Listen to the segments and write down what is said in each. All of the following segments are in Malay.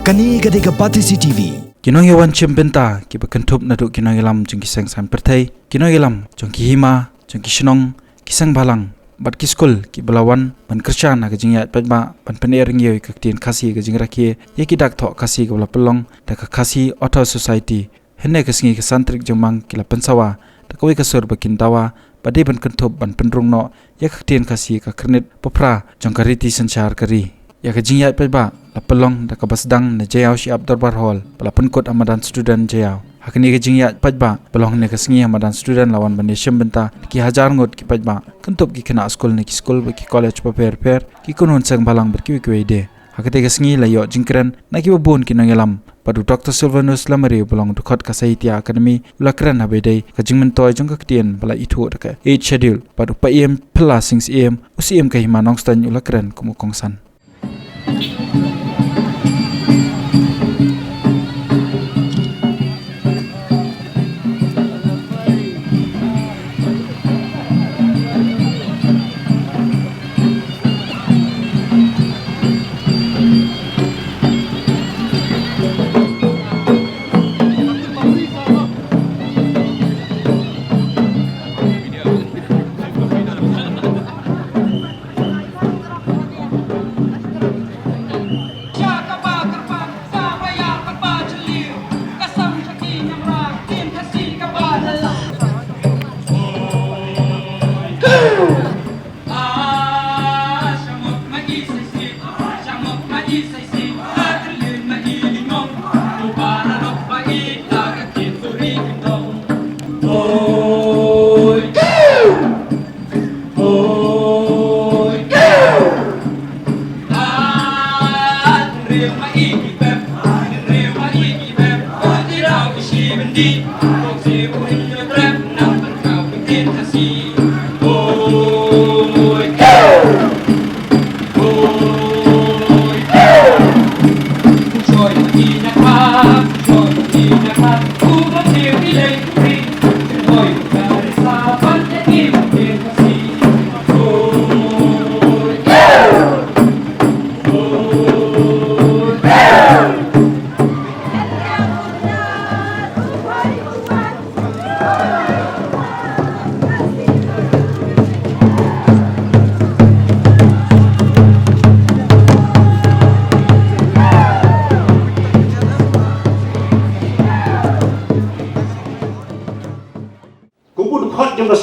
Kani gadega Batisi TV. Kinong yawan cimbenta ki berkentup naduk kinong ilam jeng kisang san pertai kinong ilam jeng ki hima jeng ki senong kisang balang bat ki skul ki belawan ban kerja na ke jingya padma ban penering yoi ke tin kasi ke jing rakie ye ki dak thok kasi ke bela pelong dak kasi auto society henne ke singi ke santrik jemang kila pensawa dak we ke sur bakin dawa bade ban kentup ban penrung no ye ke tin kasi ke kernit popra jeng kariti senchar kari ya ke jingya padba la pelong dak basdang na jayau si abdurbar hall pala penkot amadan student jayau hakni ke jingya pajba pelong ne ke singi amadan student lawan bani benta ki hajar ngot ki pajba kentup ki kena skul ne ki skul ki college per ki kunun sang balang berki ki de hakate ke singi la yo jingkran na ki babun ki nangelam padu Dr. Silvanus Lamari belong dukhat ka Sahitya Academy ulakran habedai ka jingmentoy jong kaktien bala itu ka 8 schedule padu pa em plus 6 am usim ka himanong stan ulakran kumukongsan.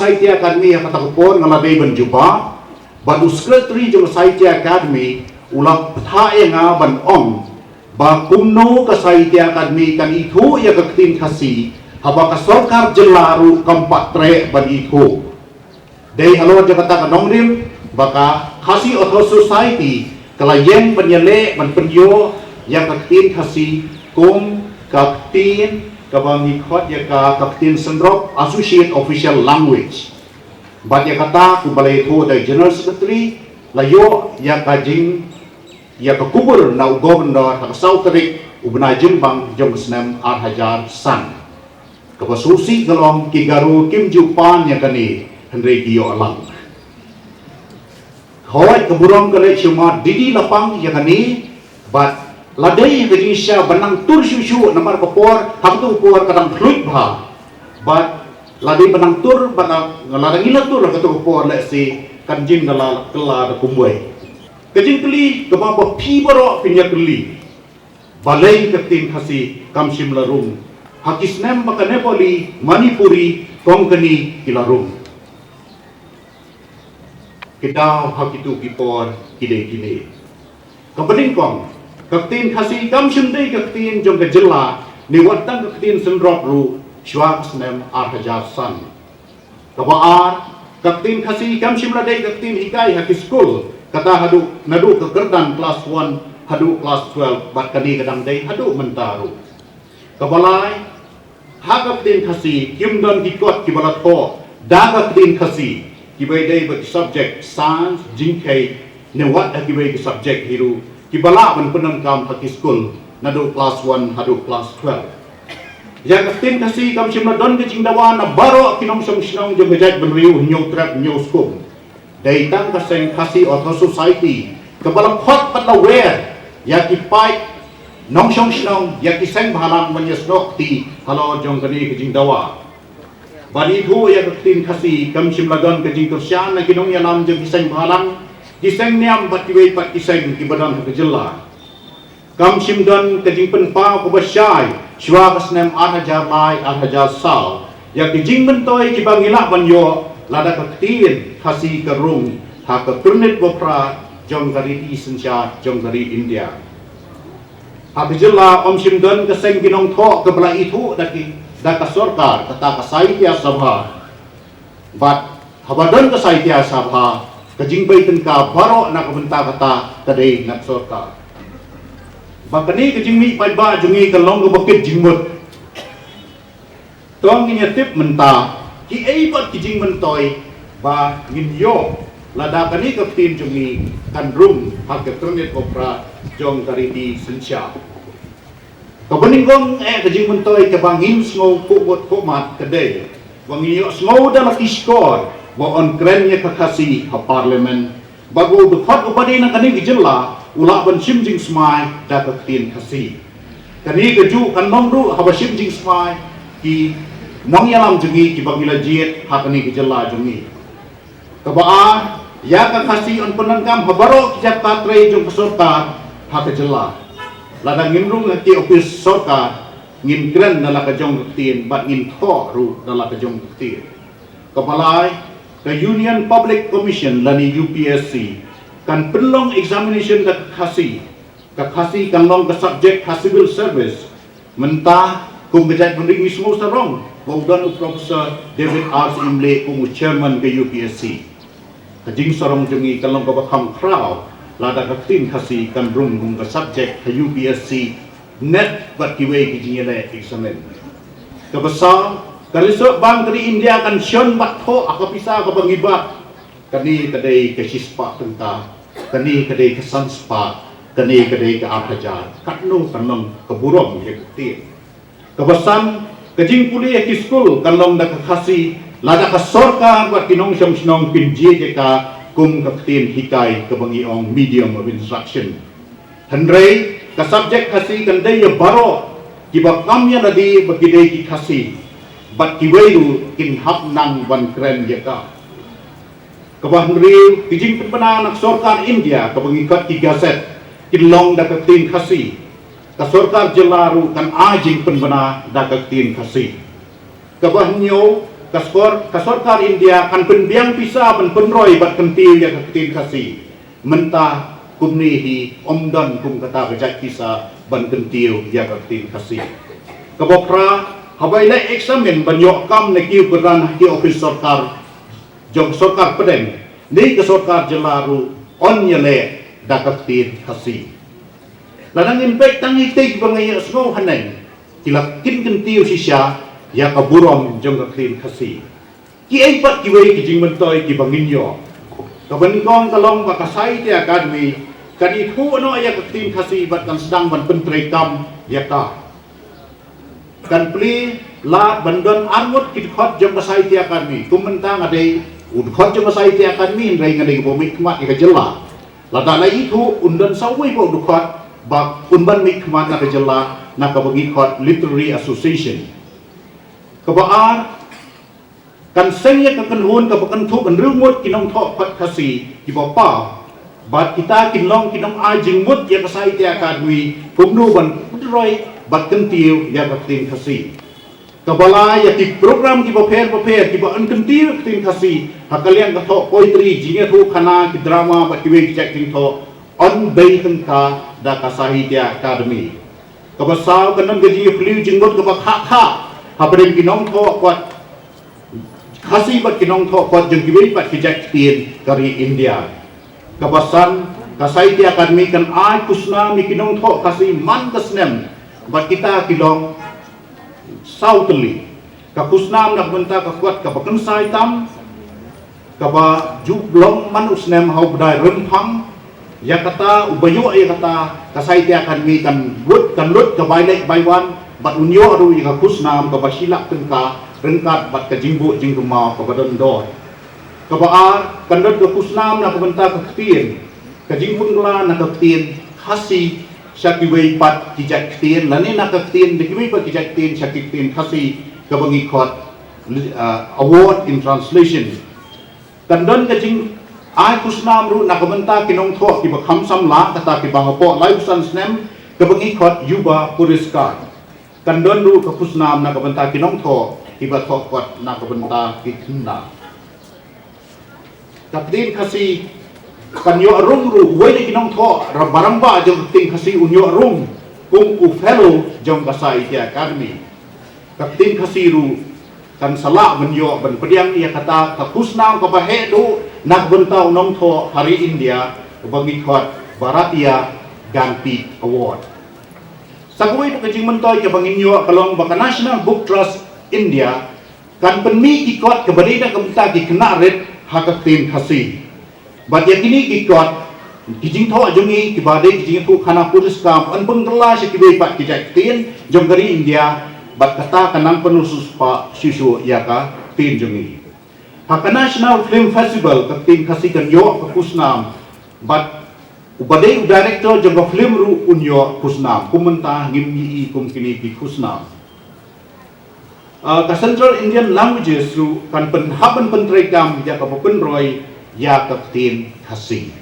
Sahitya Academy yang katakupon ngalabay ban juba ban secretary jong Sahitya Academy ulang petae nga ban om ba kumno ka Sahitya Academy kan itu ya kaktin kasi haba ka sarkar jelaru kampat tre ban itu dei halo jabata kanongrim baka kasi auto society kalayeng penyele ban penyo ya kaktin kasi kum kaktin kabang ikot ya ka kaktin sendrop associate official language bat ya kata ku balai itu dari general secretary layo ya kajing ya ka kubur na governor ka sautrik ubna jimbang jom senam ar hajar san ka basusi galong ki garu kim jupan ya kani hendrai dio alang hoy keburong kale cuma didi lapang ya kani bat ladai Indonesia benang tur susu namar kapor hamtu por kadang fluid bah bat ladai benang tur benang ladang ila tur katu kapor le si kanjing dala kela kumbai kajing keli kemapa pi baro pinya keli balai ketin khasi kamsim larung hakisnem makane poli manipuri kongkani kilarung kita hakitu kipor kide kabening kong kaktin khasi kam shimdei kaktin jong kejela ni watang kaktin sendrop ru shwak snem ar hajar san kabaar kaktin khasi kam shimladei kaktin hikai hakis school kata hadu nadu ke kerdan kelas 1 hadu kelas 12 bat kani kadang dei hadu mentaru kabalai ha kaktin khasi kimdon hikot kibalat ho da kaktin khasi kibai dei bagi subject science jingkai ne wat kibai subject hiru kibala man penangkam haki school nadu class 1 hadu class 12 ya kaktin kasi kam simna don ke cingdawa na baro kinom song sinong je bejat benriu nyo trap nyo school daitang kaseng kasi auto society kebala khot pat la wer ya ki pai nong shong shnong ya kiseng bahalang menyesdok ti halo jong kani kejing dawa bani thu ya tin khasi kam simlagan kejing kursian na kinong yalam jong kiseng bahalang kiseng niam batiwei pat kiseng ki badan kejela kam simdan kejing penpa ko basyai shwa kasnem 8,000 lai 8,000 sal ya kejing mentoy ki bangila banyo lada kaktin khasi karung ha ka turnit bopra jong dari Indonesia jong dari India Habijilla om simdan keseng ginong tho kebela itu daka sorkar kata kasaitia sabha bat habadan kasaitia sabha kajing baitan ka baro na kabenta kata kadai nak sorkar bakani kajing mi pai ba jungi kalong ko bakit jingmut tong nya tip menta ki ei bat kijing mentoy ba nginyo lada kani kaptin jungi kanrum hak ketronet opera jong dari di Sensia. Kabaningong kajing mentoy kabangin sngo kubot kumat kadai. Wangiyo sngo dalam iskor wa on krennya kakasi ha parlemen. Bago dukhat upadi na kani gijela ula ban simjing smai da kaptin kasi. Kani kaju kanong ru haba simjing smai ki nong yalam jungi ki bangila jiet ha kani gijela jungi. Kabaa ya kakasi on penangkam habaro kijap tatre jong peserta hak jela lada nginrung ki ofis sorka ngin kren dala kajong tin bat ngin tho ru dala kajong tin kapalai the Union Public Commission lani UPSC kan penlong examination da kakasi kan long ka subject ha civil service mentah kum gejat bending mismo sarong baudan Professor David R. Imle kum chairman ke UPSC kajing sarong jungi kalong kabakam kraw lada kaktin kasi kan rum gung ka subject ka UPSC net bat kiwe kijing ele examen kabasa kalisok bang dari India kan syon bat tho akapisa ka bangibat kani kadai ka sispa tenta kani kadai ka sanspa kani kadai ka apajar katno kanong kaburong ye kaktin kabasan kajing kuliah ki school kalong da kakasi lada ka sorka buat kinong syong pinji ka kum kaktin hikai kebangiong medium of instruction. Hendrei ka subject kasi kandai ya baro kiba kamya nadi bagidai ki kasi bat kiweiru kin hap nang ban kren ya ka. Kabah hendrei kijing pempena nak sorkar India kebangikat ki gaset kinlong da kaktin kasi ka sorkar jelaru kan ajing pempena da kaktin kasi. Kabah nyo kasorkar India kan penbiang pisah penroy bat kentil ya kaktin kasi mentah kumnihi omdan kum kata kejak kisah ban kentil ya kaktin kasi kabopra habaila eksamen banyok kam nekiu peran ki ofis sorkar jong sorkar pedeng ni ke sorkar jelaru on yele da kaktin kasi lanang impact tangi tik bangai sngo haneng kilak kin kentil sisya ya kaburom jong kaktin kasi ki ay pat kiwei kijing mentoy ki banginyo kabaningong kalong bakasay ti academy kani hu ano ya kaktin kasi bat kan sedang ban pentrei kam ya ka kan pli la bandon armut ki khot jong kasay ti academy kumenta ngadai ud khot jong kasay ti academy ndai ngadai bomik mat ka jela la dala itu undan sawi bo dukhot bak unban mik mat na ka jela na ka bagi khot literary association kabaan kan sengya ka kanhun ka bakan thu ban rumut kinong tho pat kasi ibapa bat kita kinlong kinong ajing mut ya kasai ti academy pumnu ban pudroy bat kentiu ya kaktin kasi kabala ya ti program ki paper ki ba an kentiu kaktin kasi hakalian ka tho poetry jinga thu khana ki drama bat kiwe ki chak tin tho on bay ka da kasai ti academy kabasaw kanang gaji fliu jingmut ka bakha haparin kinong tho kwat kasi bat kinong tho kwat jeng kiwei pat kijak tien kari India kabasan kasai ti academy kan ay kusna mi kinong tho kasi man kasnem bat kita kilong sautli ka kusnam nak benta ka kwat ka bakan sai tam ka ba jublong man usnem hau badai rempam ya kata ubayo ya kata kasai ti academy kan but kan lut ka bailek baiwan bat unyo aru yang kusnam ka basilak tengka rengkat bat ka jingbu jingkema ka badan doi ka baar kandot ka kusnam na ka benta ka tien ka jingbun la na ka tien khasi Syakiway pat kijak tin lani nakaktin dikiway pat kijak tin syakit tin kasi kabangikot award in translation kandon kajing ai kusnam ru nakabenta kinong tho ki bakham samla kata ki bangapo live sansnem kabangikot yuba puriskar kandon ru kapusnam nakabenta kinong tho ki bathok kot nakabenta ki khna kapdin kasi kanyo rung ru wai ni kinong tho barangba jong ting kasi unyo rung kung u fellow jong kasai ti academy kapdin kasi ru kan sala benyo ben pediang ia kata kapusnam ka bahe do nak bentau nong tho hari India bagi khot Bharatiya Ganpit Award sagoi to kajing mentoy ke banginyo kalong baka National Book Trust India kan penmi ki kot ke badida kamta ki kena red hakatin kasi bat yakini ki kot kijing tho jongi ki bade kijing thu khana puruskam an pengkela sekibe pat kijak tin jong gari India bat kata kanang penusus pa sisu yaka tin jongi Haka National Film Festival kating kasikan yo ke kusnam bat ubade director jong film ru unyo kusnam kumenta ngimyi kum kini ki kusnam ka Central Indian Languages ru kan penhaban pentrekam ya ka penroy ya kapten kasi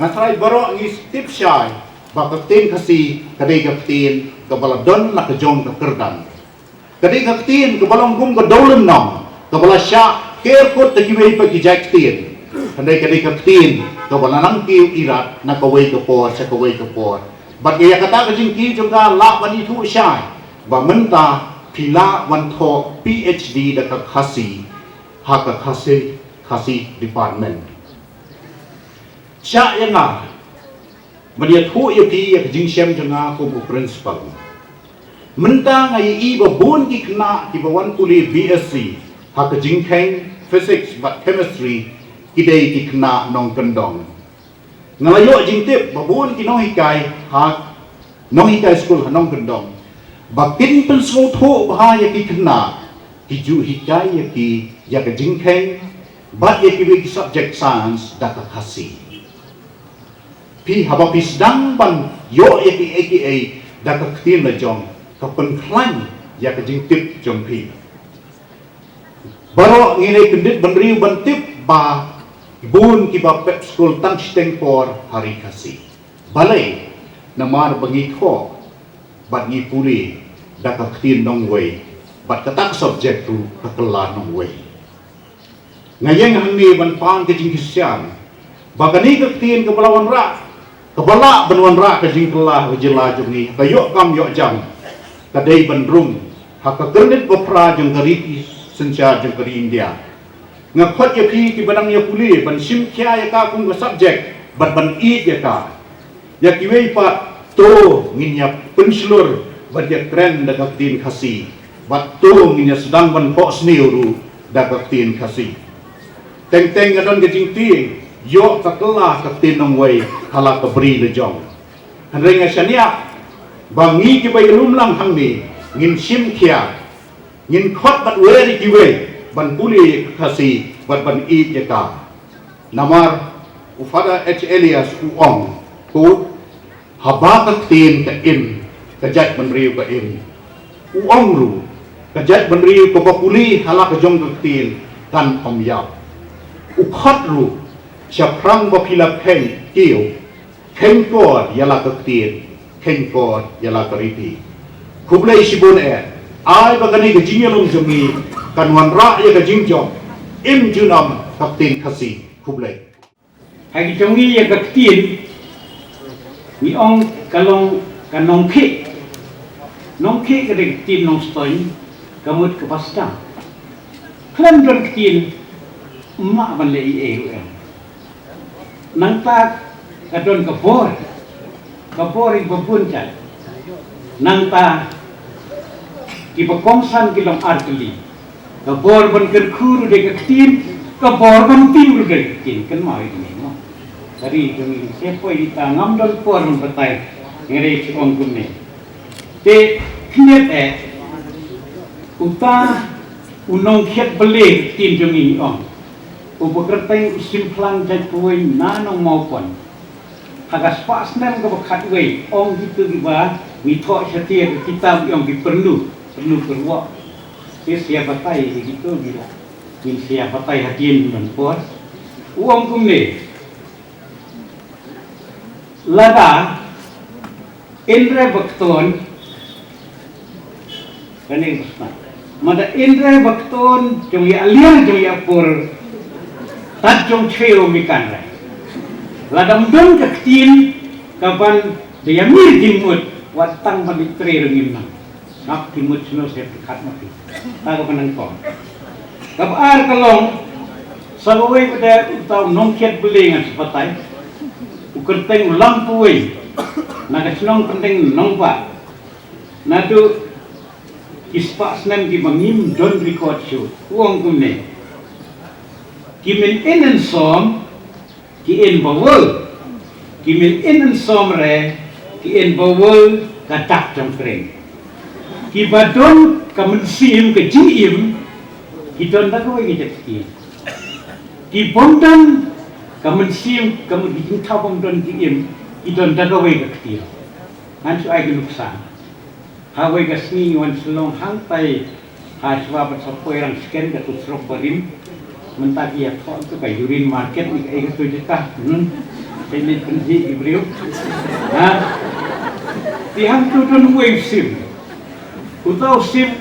ngatrai baro ngi stip syai ba kapten kasi kadai kapten ka baladon na ka jong ka kerdan kadai kapten ka balong gum ka dolen nam ka bala sya ker kot ta kiwei pa ki jakten kadai kapten ka balanang ki irat na ka wei ka por sa ka wei ka por ba ya kata ka jing ki jong ka la bani thu syai ba menta pila wan tho PhD da ka kasi ha ka kasi department sya ya nga madia thu ya ki ya jing syam janga ko principal menta ngai i ba bun ki kna ki ba wan puli BSc ha ka jing kheng physics but chemistry ki dei ki kna nong kendong ngalayo jing tip ba bun ki nong hikai ha nong hikai school ha nong kendong ba kin pen so tho ba ya ki kna ki ju hikai ya ki ya ka jing kheng but ya ki subject science da ka kasi pi haba pi sedang ban yo ya ki AKA da ka ktin la jong ka pen klan ya ka jing tip jong pi baro ngine kendit ban riu ban tip ba bun ki ba pep school tang steng por hari kasi balai namar bangi kho bat ngi puli da ka ktin nong wei bat katak subject tu ka kala nong wei ngayeng hangni ban pang ke jing kisyam bagani ka tin ka balawan ra ka bala banwan ra ka jing kala jila jungi kayo kam yo jam ka dei ban rum ha ka kernit bopra jong gari sencha jong gari India ngakhot ya pi ki banang ya puli ban sim kya ya ka kung ka subject ban i ya ka ya ki wei pa to ngin ya penslur bat ya trend da ka tin khasi bat to ngin ya sedang ban po sniru da ka tin khasi teng adon ke jing ti yo ka kala ka tin nong wei hala ka bri le jong hanreng asania bangi ki bai lum lang hang ni ngin sim khia ngin khot bat we ki wei ban puli khasi bat ban i ya ka namar ufada H Elias uong ku haba ka tin ka in ka jat ban riu ka in uong ru ka jat ban riu ka puli hala ka jong ka tin kan om yap ukhat ru syafrang bapila ken kiu ken ko yala kaktin ken ko yala kariti kublai sibun ai bagani ke jingelum jumi kanwan ra ya ke jingjong im junam kaktin khasi kublai hai jongi ya kaktin ni ong kalong kanong ki nong ki ke kaktin nong stoin kamut ke pasta klan kaktin mak ban le nang ta kadon kapor ing babun chan nang ta ki pakongsan kilong arkeli kapor ban kerkhuru de kaktin kapor ban tim de kaktin kan mai ni no dari jong sepo ita ngamdol por ban patai ngere chong kunne te knet uta unong khet bele tin jong ni ong upakerteng simplang jat puin nanong maupun hagas pas nem ke bekat wei ong gitu giba mithok setia ke kitab yang perlu keruak siapa tai gitu gila min siapa tai hakin dan puas uang kumne lada indra bakton kani besna mada indra bakton jong ya alian jong ya pur tad jong cheo mikan rai ladam don kaktin kapan dia mir dimut watang balik tre rengim nang nak dimut suno saya dekat mati tak penang kong kabar kalong sabawai pada utau nongket belengan sepatai ukerteng lampuai naga senong penting nongpa nadu ispak senam ki mangim don record show uang kumne kimin inen som ki in bawol kimin inen som re ki in bawol katak jong kring ki badon kamensim ke jim ki don dagawai ki jetki ki bondan kamensim kamu dijintau bondon jim idon dagawai ke ktir hansu ai nuksan hawai gasni wan selong hangpai haswa bersopoi rang sken ke tutrok berim mentagi ya kok tu kai urin market ni ai tu jekah ini penji ibriu ha tihang tu don wave sim utau sim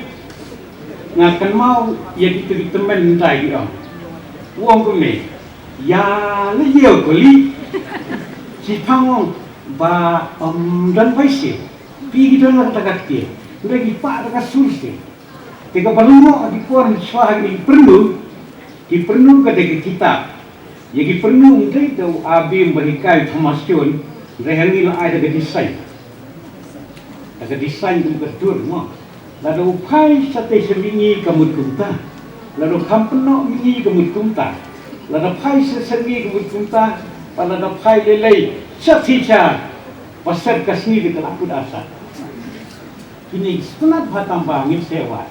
ngakan mau ya gitu temen tai dia uang ku ni ya le yeu ko li si pangong ba dan paisi pi gitu nak takat dia udah gipak takat sursi tega balungo di puan swah ni perlu ke dek kitab ya gi perlu untuk tu abi berikai information rehangi lah ada desain tu betul mo lalu upai sate semingi kamut kumta lalu kampeno mingi kamut kumta lalu pai sesengi kamut kumta pada dapai lelai seticha pasal kasni di kelakut asa ini setelah batang bangin sewa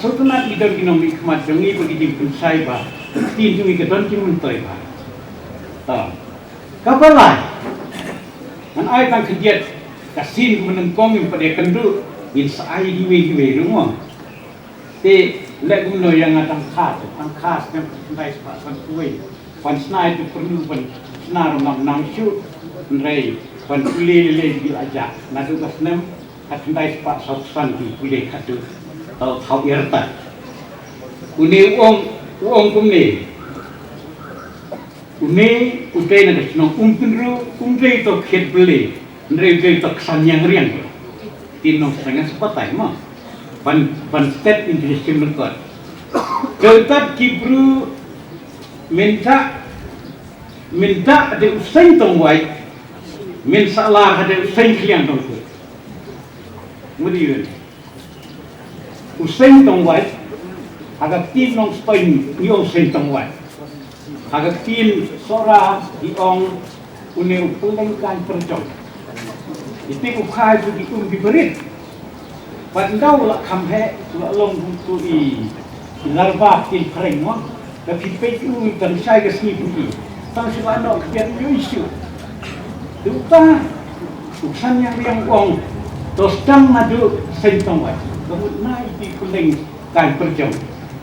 setelah idar kinong ikmat jongi begitu pensai ba tin jongi kedon kimun toy ba ta kapalai an ai tang kegiat kasin menengkong yang pada kendu in sai diwe rumah te legum no yang atang khas yang pendai sepasan kuai pan snai tu perlu pan snar nang shoot rei pan le bil aja nadu kasnem atendai sepak sausan di kule kadu tau irta uni uang kumne uni utai na desno umpinru umdei to khet bele ndrei to sanyang riang tinong sangat sepatai ma pan step into the system god kautat kibru minta ada usain tong wai min salah ada usain kliang tong tu mudiun usain tong wai agak tin nong spain ni usain tong wai agak tin sora iong uni upulengkan perjong itu ukai tu diberit pandau lah kamhe lah long tu i larva tin pring mo tapi pe tu dan sai ke sini pergi tang siapa nak biar isu lupa urusan yang uang terus dang madu sentong wai kemudian naik di kuling kan perjong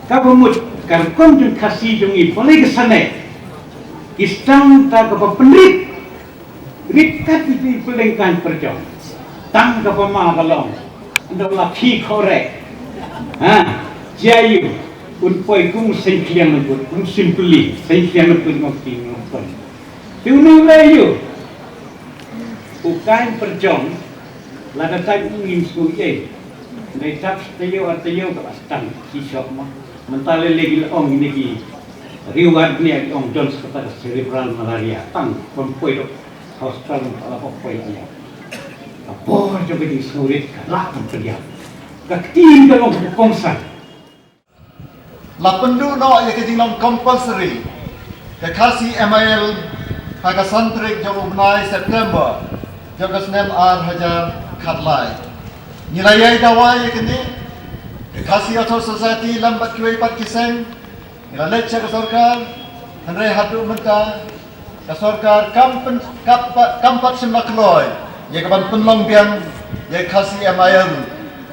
kabumut karkon jun kasih jungi boleh kesana istang tak apa penrit rikat itu kuling kan perjong tang apa mah kalong anda laki korek jayu unpoi kum sengkian nubut kum simply sengkian nubut ngokti ngokti tiunu layu ukain perjong lada tak ingin suye mereka tayo ke astang kisah mah mentale lagi ong ini ki reward ni ong Jones kepada cerebral malaria tang unpoi dok hospital apa poi ya apa coba di surit lah terjadi kaktin kalau kongsan la pendu no ya kejilong compulsory ya kasi MIL haga santrik jong umnai September jogas nem ar hajar khatlai nilayai dawai ya kini ya kasi auto society lambat kuai pat kiseng nila lecture sarkar andre hadu menta ka sorkar kampat simlakloi ya kaban penlong biang ya kasi MIL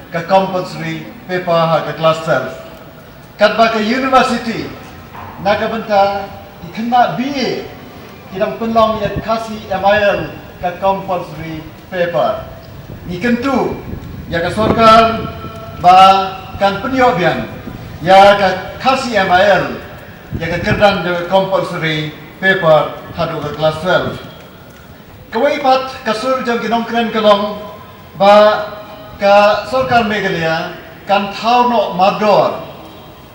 ka compulsory paper ha ka class 12 kat ba ka university naga benta ikena BA kidang penlong ya kasi MIL ka compulsory paper ni kentu ya ka sorkar ba kan penyo biang ya ka kasi MIL ya ka kerdan ya compulsory paper hadu ke kelas 12 kawai pat kasur jam ginong kren kalong ba ka sorkar Meghalaya kan thau no mador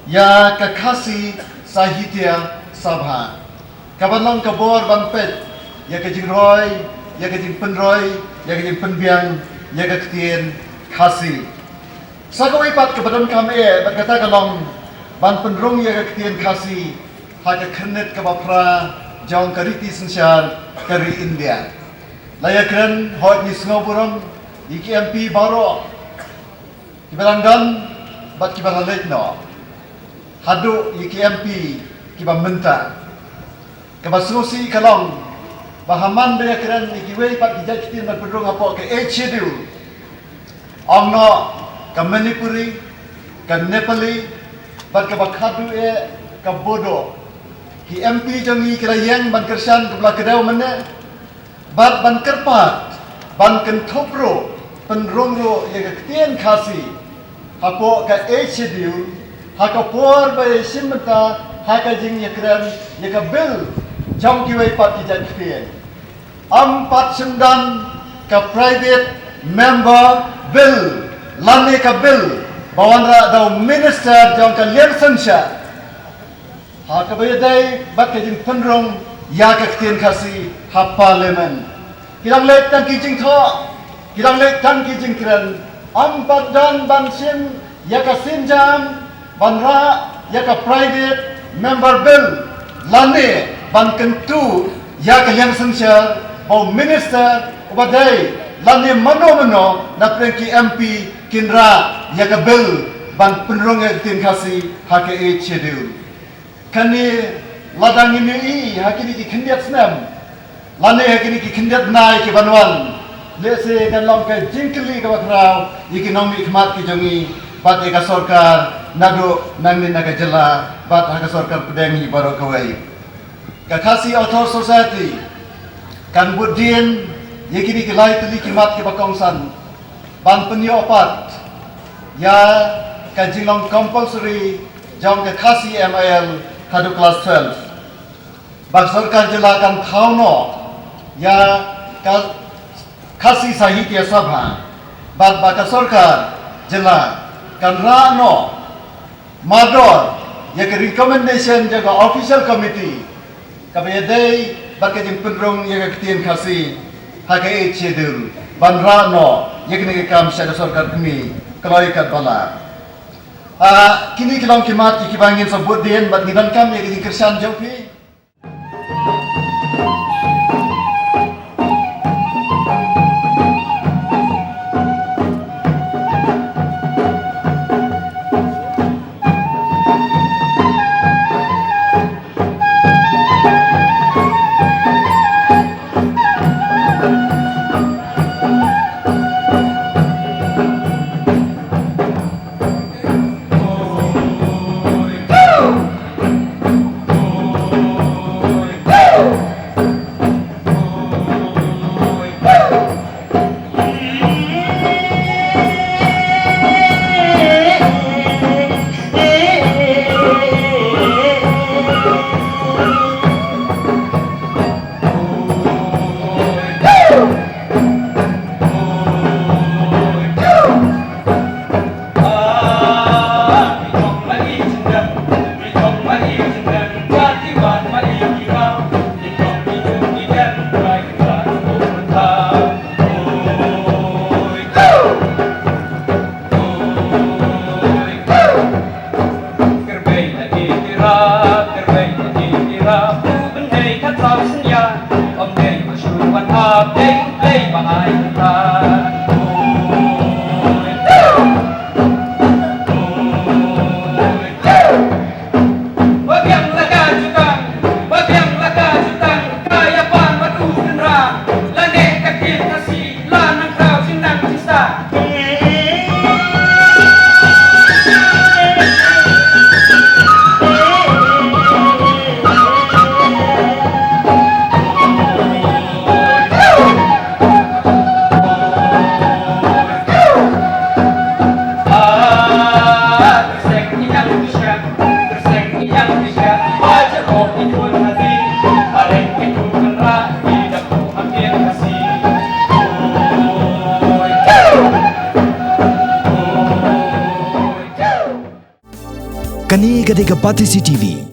ya ka kasi sahitya sabha kabanlang kabor ban pet ya ka jingroy ya ka jin penroy ya ka jin penbiang ya ka ketien kasi sa kawai pat kabadon kami berkata kalong ban penrung ya ka ketien kasi haka kernet ka bapra jong kariti sensyar kari India laya keren hot ni snowburung iki MP baro kibalandan bat kibalalek no hadu iki MP kiba menta kabasusi kalong bahaman dia keren iki wei pat kijak kitin ban pendrung apo ke schedule ongno ka Manipuri ka Nepali bat ka bakhadu ka bodo ki MP jongi kirayang ban kersan kebla kedau mana bat ban kerpat ban kentopro penrongro ya ketien kasi hapo ka schedule haka por ba simta haka jing ya kran ya ka bill jong ki wei pat ijat ketien ampat semdan ka private member bill lane ka bill bawanra daw minister jong ka liansensya ha kabayday bat kajing penrong ya ka ketien kasi ha parliament kirang lek tan kijing tho kirang lek tan kijing kran ampat dan bansin ya ka sinjam banra ya ka private member bill lane ban kentu ya ka yang sensya bau minister ubadai lane mano na prengki MP kinra ya ka bill ban penrong ya ketien kasi ha ka schedule kani ladang ini hakini ki kendiat senam lane hakini ki kendiat nai ki banwan lese kan long ka jingkeli ka bakrau iki nomi khmat ki jongi bat eka sorkar nado nangni naga jela bat haka sorkar pedengi baro kawai ka kasi author society kan budin yakini ki lai tuli ki mat ki bakongsan ban penyo opat ya ka jinglong compulsory jong ka kasi MIL hadu kelas 12 bak sorkar jelakan thauno ya kasi sahitya sabha bat baka sorkar jela kan rano mador ya ke recommendation jaga official committee kabeyadai baka jing penrong ya ke ketien kasi haka schedule ban rano ya ke kam syada sorkar kami keloi kat bala kini kilong kimat ikibangin sebut din bat ngidan kam ya kersan jaupi lah nang kau sinang sisa. Kani Gadega Batisi TV